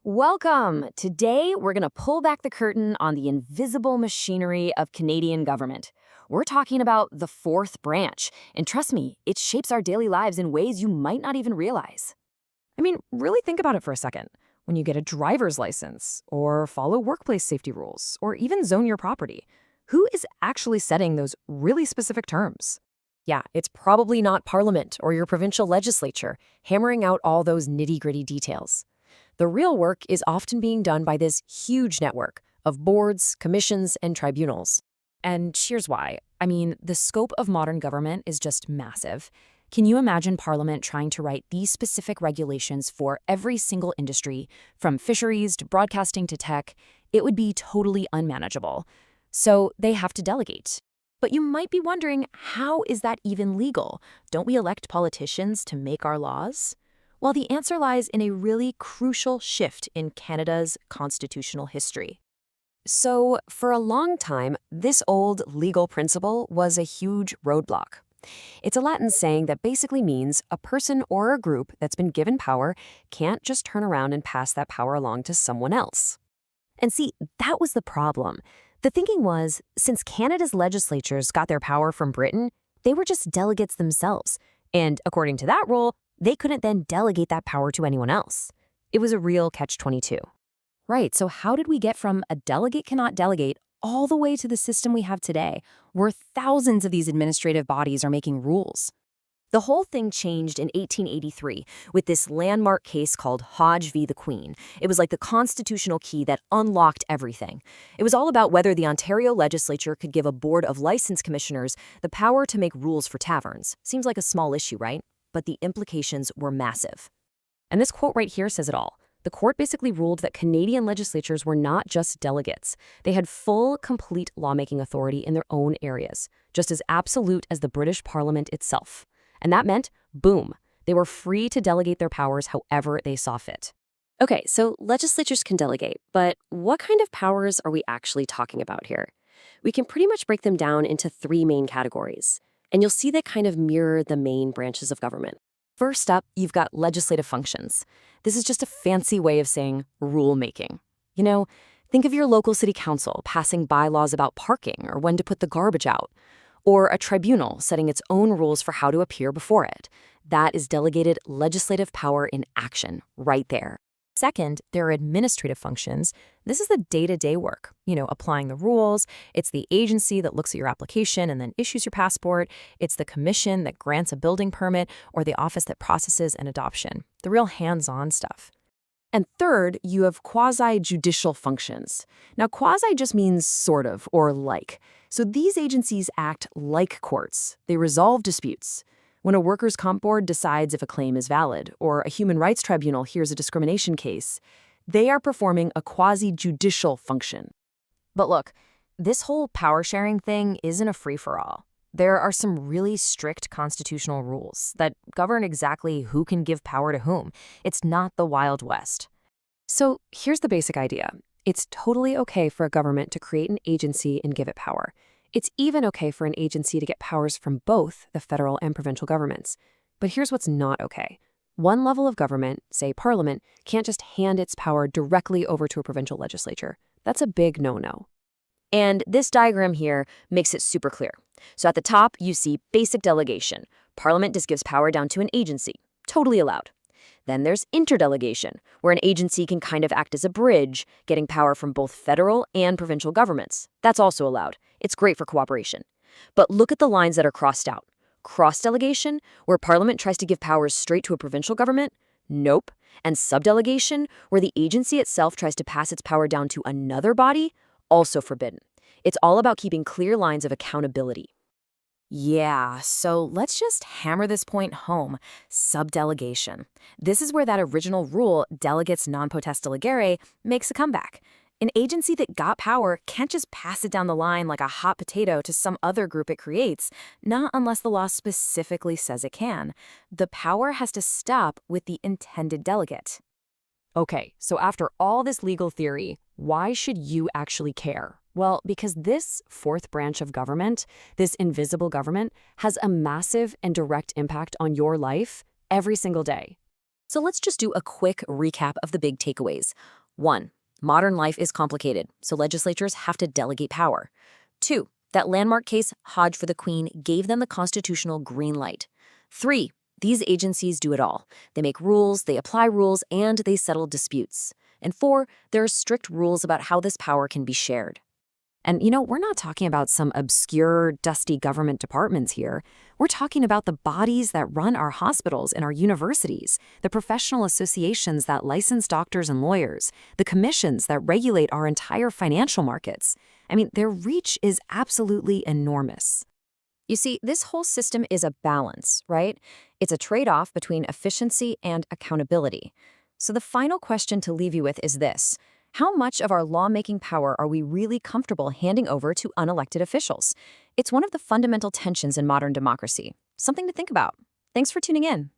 Welcome! Today, we're going to pull back the curtain on the invisible machinery of Canadian government. We're talking about the fourth branch, and trust me, it shapes our daily lives in ways you might not even realize. I mean, really think about it for a second. When you get a driver's license, or follow workplace safety rules, or even zone your property, who is actually setting those really specific terms? Yeah, it's probably not Parliament or your provincial legislature hammering out all those nitty-gritty details. The real work is often being done by this huge network of boards, commissions, and tribunals. And here's why. I mean, the scope of modern government is just massive. Can you imagine Parliament trying to write these specific regulations for every single industry, from fisheries to broadcasting to tech? It would be totally unmanageable. So they have to delegate. But you might be wondering, how is that even legal? Don't we elect politicians to make our laws? Well, the answer lies in a really crucial shift in Canada's constitutional history. So, for a long time, this old legal principle was a huge roadblock. It's a Latin saying that basically means a person or a group that's been given power can't just turn around and pass that power along to someone else. And see, that was the problem. The thinking was, since Canada's legislatures got their power from Britain, they were just delegates themselves. And according to that rule, they couldn't then delegate that power to anyone else. It was a real catch-22. Right, so how did we get from a delegate cannot delegate all the way to the system we have today, where thousands of these administrative bodies are making rules? The whole thing changed in 1883 with this landmark case called Hogg v. the Queen. It was like the constitutional key that unlocked everything. It was all about whether the Ontario legislature could give a board of license commissioners the power to make rules for taverns. Seems like a small issue, right? But the implications were massive. And this quote right here says it all. The court basically ruled that Canadian legislatures were not just delegates. They had full, complete lawmaking authority in their own areas, just as absolute as the British Parliament itself. And that meant, boom, they were free to delegate their powers however they saw fit. Okay, so legislatures can delegate, but what kind of powers are we actually talking about here? We can pretty much break them down into three main categories. And you'll see they kind of mirror the main branches of government. First up, you've got legislative functions. This is just a fancy way of saying rule-making. You know, think of your local city council passing bylaws about parking or when to put the garbage out, or a tribunal setting its own rules for how to appear before it. That is delegated legislative power in action, right there. Second, there are administrative functions. This is the day-to-day work, applying the rules. It's the agency that looks at your application and then issues your passport. It's the commission that grants a building permit or the office that processes an adoption, the real hands-on stuff. And third, you have quasi-judicial functions. Now, quasi just means sort of or like. So these agencies act like courts. They resolve disputes. When a workers' comp board decides if a claim is valid, or a human rights tribunal hears a discrimination case, they are performing a quasi-judicial function. But look, this whole power-sharing thing isn't a free-for-all. There are some really strict constitutional rules that govern exactly who can give power to whom. It's not the Wild West. So here's the basic idea. It's totally okay for a government to create an agency and give it power. It's even okay for an agency to get powers from both the federal and provincial governments. But here's what's not okay. One level of government, say Parliament, can't just hand its power directly over to a provincial legislature. That's a big no-no. And this diagram here makes it super clear. So at the top, you see basic delegation. Parliament just gives power down to an agency. Totally allowed. Then there's interdelegation, where an agency can kind of act as a bridge, getting power from both federal and provincial governments. That's also allowed. It's great for cooperation. But look at the lines that are crossed out. Cross-delegation, where Parliament tries to give powers straight to a provincial government? Nope. And subdelegation, where the agency itself tries to pass its power down to another body? Also forbidden. It's all about keeping clear lines of accountability. Yeah, so let's just hammer this point home. Subdelegation. This is where that original rule, delegates non potest delegere, makes a comeback. An agency that got power can't just pass it down the line like a hot potato to some other group it creates, not unless the law specifically says it can. The power has to stop with the intended delegate. Okay, so after all this legal theory, why should you actually care? Well, because this fourth branch of government, this invisible government, has a massive and direct impact on your life every single day. So let's just do a quick recap of the big takeaways. 1. Modern life is complicated, so legislatures have to delegate power. 2. That landmark case, Hogg for the Queen, gave them the constitutional green light. 3. These agencies do it all. They make rules, they apply rules, and they settle disputes. And 4. There are strict rules about how this power can be shared. And we're not talking about some obscure, dusty government departments here. We're talking about the bodies that run our hospitals and our universities, the professional associations that license doctors and lawyers, the commissions that regulate our entire financial markets. I mean, their reach is absolutely enormous. You see, this whole system is a balance, right? It's a trade-off between efficiency and accountability. So the final question to leave you with is this. How much of our lawmaking power are we really comfortable handing over to unelected officials? It's one of the fundamental tensions in modern democracy. Something to think about. Thanks for tuning in.